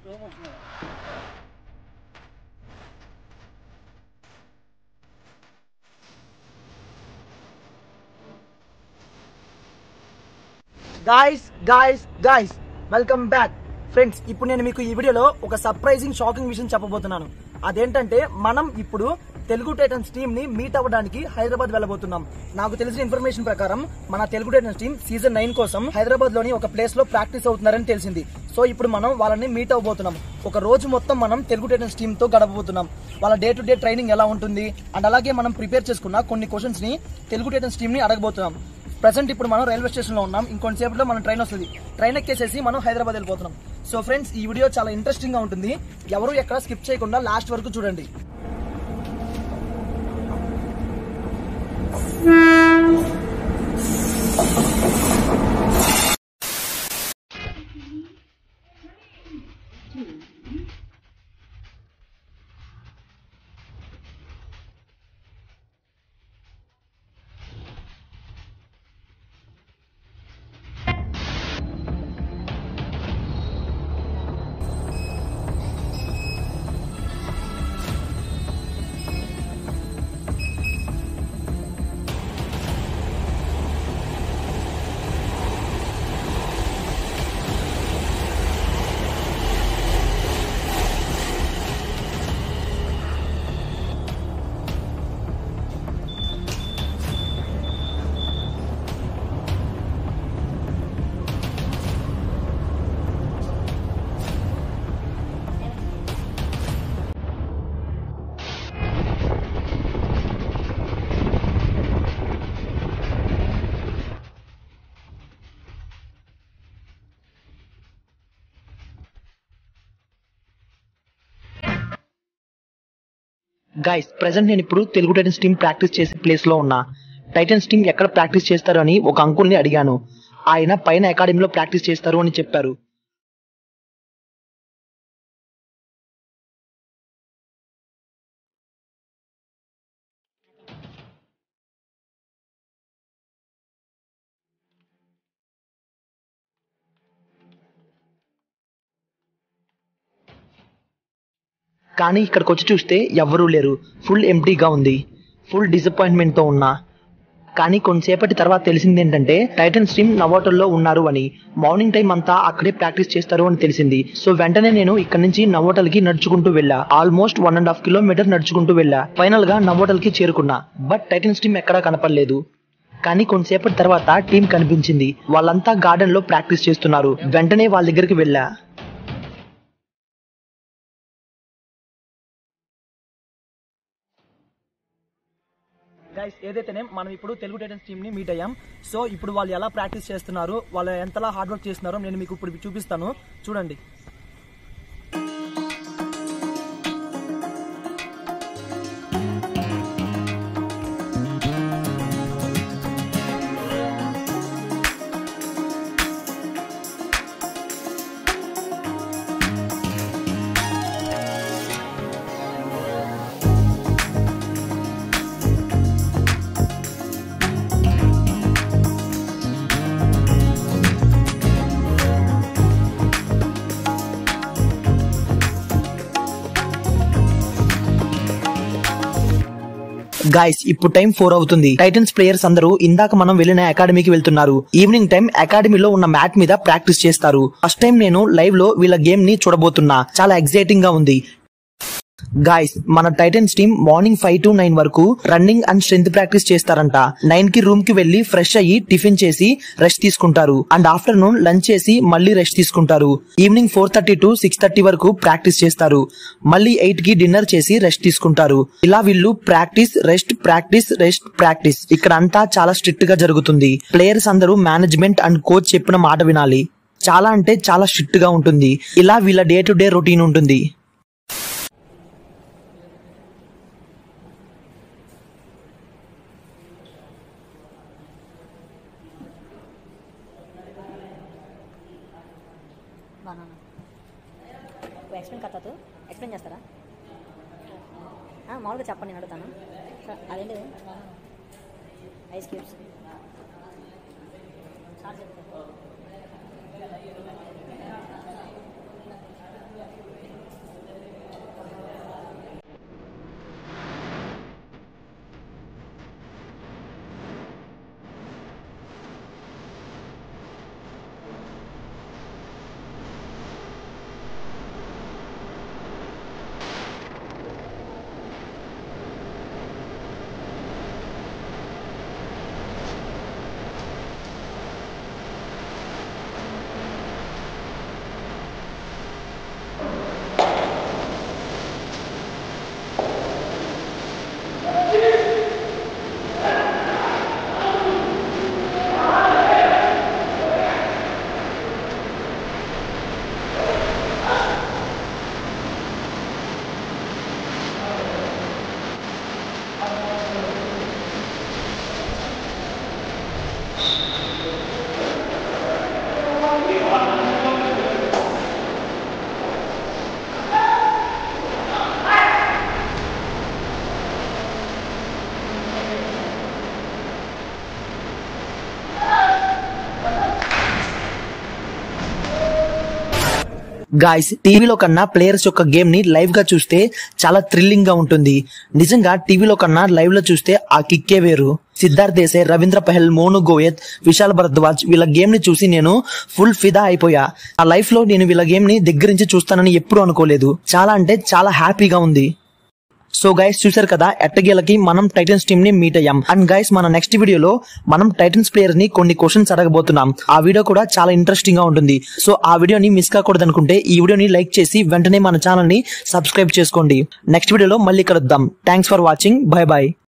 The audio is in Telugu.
Guys, welcome back friends. ఇప్పుడు నేను మీకు ఈ వీడియోలో ఒక సర్ప్రైజింగ్ షాకింగ్ విషయం చెప్పబోతున్నాను. అదేంటంటే మనం ఇప్పుడు తెలుగు టైటన్స్ టీమ్ ని మీట్ అవ్వడానికి హైదరాబాద్ వెళ్ళబోతున్నాం. నాకు తెలిసిన ఇన్ఫర్మేషన్ ప్రకారం మన తెలుగు టైటన్స్ టీమ్ సీజన్ 9 కోసం హైదరాబాద్ లోని ఒక ప్లేస్ లో ప్రాక్టీస్ అవుతున్నారని తెలిసింది. సో ఇప్పుడు మనం వాళ్ళని మీట్ అవ్వబోతున్నాం. ఒక రోజు మొత్తం మనం తెలుగు టైటన్స్ టీమ్ తో గడపబోతున్నాం. వాళ్ళ డే టు డే ట్రైనింగ్ ఎలా ఉంటుంది అండ్ అలాగే మనం ప్రిపేర్ చేసుకున్న కొన్ని క్వశ్చన్స్ ని తెలుగు టైటన్స్ టీమ్ ని అడగబోతున్నాం. ప్రెసెంట్ ఇప్పుడు మనం రైల్వే స్టేషన్ లో ఉన్నాం. ఇంకొంతసేపట్లో మనం ట్రైన్ వస్తుంది. ట్రైన్ ఎక్కేసేసి మనం హైదరాబాద్ వెళ్ళిపోతున్నాం. సో ఫ్రెండ్స్, ఈ వీడియో చాలా ఇంట్రెస్టింగ్ గా ఉంటుంది. ఎవరు ఎక్కడ స్కిప్ చేయకుండా లాస్ట్ వరకు చూడండి. గైస్, ప్రెసెంట్ నేను ఇప్పుడు తెలుగు టైటన్స్ టీమ్ ప్రాక్టీస్ చేసే ప్లేస్ లో ఉన్నా. టైటన్స్ టీమ్ ఎక్కడ ప్రాక్టీస్ చేస్తారు అని ఒక అంకుల్ ని అడిగాను. ఆయన పైన అకాడమీలో ప్రాక్టీస్ చేస్తారు అని చెప్పారు. కానీ ఇక్కడికి వచ్చి చూస్తే ఎవ్వరూ లేరు. ఫుల్ ఎంప్టీగా ఉంది. ఫుల్ డిసప్పాయింట్మెంట్ తో ఉన్నా. కానీ కొంతసేపటి తర్వాత తెలిసింది ఏంటంటే టైటన్స్ టీమ్ నవోటల్లో ఉన్నారు అని. మార్నింగ్ టైం అంతా అక్కడే ప్రాక్టీస్ చేస్తారు అని తెలిసింది. సో వెంటనే నేను ఇక్కడ నుంచి నవోటల్ కి నడుచుకుంటూ వెళ్ళా. ఆల్మోస్ట్ 1.5 కిలోమీటర్ నడుచుకుంటూ వెళ్ళా. ఫైనల్ గా నవోటల్ కి చేరుకున్నా. బట్ టైటన్స్ టీమ్ ఎక్కడా కనపడలేదు. కానీ కొంతసేపటి తర్వాత టీం కనిపించింది. వాళ్ళంతా గార్డెన్ లో ప్రాక్టీస్ చేస్తున్నారు. వెంటనే వాళ్ళ దగ్గరికి వెళ్ళా. గైస్, ఏదైతేనే మనం ఇప్పుడు తెలుగు టైటన్స్ టీమ్ ని మీట్ అయ్యాం. సో ఇప్పుడు వాళ్ళు ఎలా ప్రాక్టీస్ చేస్తున్నారు, వాళ్ళు ఎంతలా హార్డ్ వర్క్ చేస్తున్నారో నేను మీకు ఇప్పుడు చూపిస్తాను. చూడండి. గైస్, ఇప్పుడు టైం 4 అవుతుంది. టైటన్స్ ప్లేయర్స్ అందరూ ఇందాక మనం వెళ్ళిన అకాడమీకి వెళ్తున్నారు. ఈవినింగ్ టైం అకాడమీలో ఉన్న మ్యాట్ మీద ప్రాక్టీస్ చేస్తారు. ఫస్ట్ టైం నేను లైవ్ లో వీళ్ళ గేమ్ ని చూడబోతున్నా. చాలా ఎక్సైటింగ్ గా ఉంది. గాయస్, మన టైటన్స్ టీమ్ మార్నింగ్ 5 to 9 వరకు రన్నింగ్ అండ్ స్ట్రెంత్ ప్రాక్టీస్ చేస్తారంట. 9 కి రూమ్ కి వెళ్లి ఫ్రెష్ అయ్యి టిఫిన్ చేసి రెస్ట్ తీసుకుంటారు. అండ్ ఆఫ్టర్నూన్ లంచ్ చేసి మళ్ళీ రెస్ట్ తీసుకుంటారు. ఈవినింగ్ 4:30 to 6:30 వరకు ప్రాక్టీస్ చేస్తారు. మళ్ళీ 8 కి డిన్నర్ చేసి రెస్ట్ తీసుకుంటారు. ఇలా వీళ్ళు practice rest practice rest practice. ఇక్కడ అంతా చాలా స్ట్రిక్ట్ గా జరుగుతుంది. ప్లేయర్స్ అందరూ మేనేజ్మెంట్ అండ్ కోచ్ చెప్పిన మాట వినాలి. చాలా అంటే చాలా స్ట్రిక్ట్ గా ఉంటుంది. ఇలా వీళ్ళ డే టు డే రొటీన్ ఉంటుంది. एक्सप्लेन करता तो एक्सप्लेन చేస్తారా మామూలుగా చెప్పండి నేను అడుగుతాను అదేంటి ఐస్ క్యూబ్స్ గాయ్స్, టీవీలో కన్నా ప్లేయర్స్ యొక్క గేమ్ ని లైవ్ గా చూస్తే చాలా థ్రిల్లింగ్ గా ఉంటుంది. నిజంగా టీవీలో కన్నా లైవ్ లో చూస్తే ఆ కిక్కే వేరు. సిద్ధార్థ్ దేశాయ్, రవీంద్ర పహల్, మోను గోయత్, విశాల్ భరద్వాజ్ వీళ్ళ గేమ్ ని చూసి నేను ఫుల్ ఫిదా అయిపోయా. ఆ లైఫ్ లో నేను వీళ్ళ గేమ్ ని దగ్గర నుంచి చూస్తానని ఎప్పుడూ అనుకోలేదు. చాలా అంటే చాలా హ్యాపీగా ఉంది. సో గైస్, చూసారు కదా, ఎట్టగేలకి మనం టైటన్స్ టీమ్ ని మీట్ అయ్యాం. అండ్ గైస్, మన నెక్స్ట్ వీడియోలో మనం టైటన్స్ ప్లేయర్ ని కొన్ని క్వశ్చన్స్ అడగబోతున్నాం. ఆ వీడియో కూడా చాలా ఇంట్రెస్టింగ్ గా ఉంటుంది. సో ఆ వీడియోని మిస్ కాకూడదు అనుకుంటే ఈ వీడియోని లైక్ చేసి వెంటనే మన ఛానల్ ని సబ్స్క్రైబ్ చేసుకోండి. నెక్స్ట్ వీడియోలో మళ్ళీ కలుద్దాం. Thanks for watching. By by.